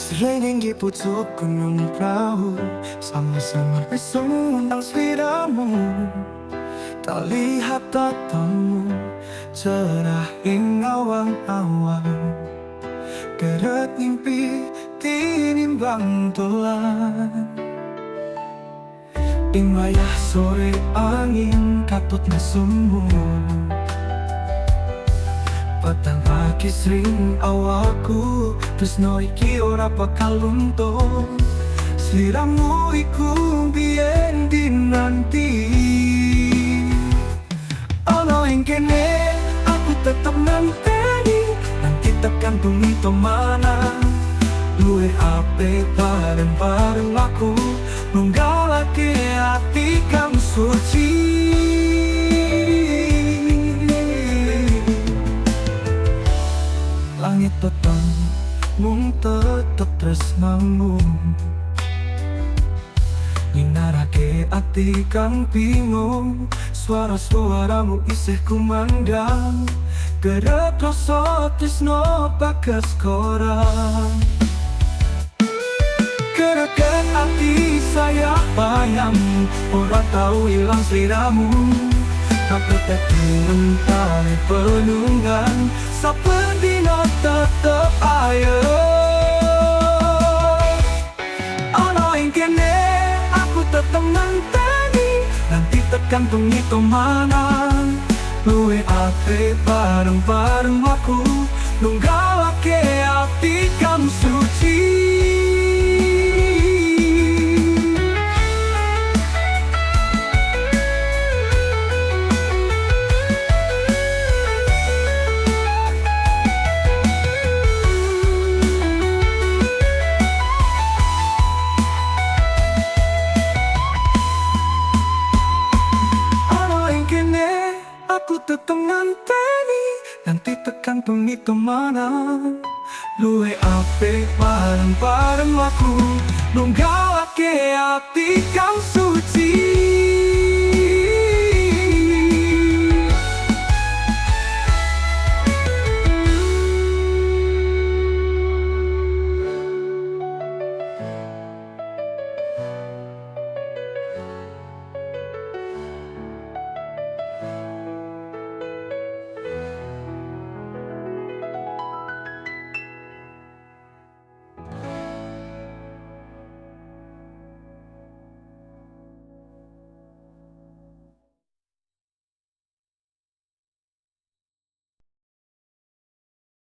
Sering giputuk gunung perahu, sama-sama bersenang seliramu. Tak lihat tatamu, cerah awang-awang. Keret mimpi tinimbang dolan. Ing wayah sore angin katut nesemu. Petang pagi sering awalku, tresno iki ora bakal luntur. Sliramu iku biyen dinanti. Ono ing kene aku tetep nanteni, nanti tekan bengi to mana. Luwe ape bareng-bareng aku, nunggalake ati kang suci. Langit petang, mung tetep tresnamu. Nginarake ati kang bingung, suara-suaramu isih kumandang. Kerep rasa tresno bagas korang. Gerakan hati saya padamu, ora tau ilang sliramu. Kabeh tetep tali penunggang, saben dina tetep ayo. Ono ing kene aku tetep nanteni, nanti tekan bengi to mana. Luwe ape bareng-bareng aku, nunggalake ati kang suci. Aku tetep nganteni, nanti tekan bengi kemana. Luwe ape bareng-bareng aku, nunggalake ati kang suci.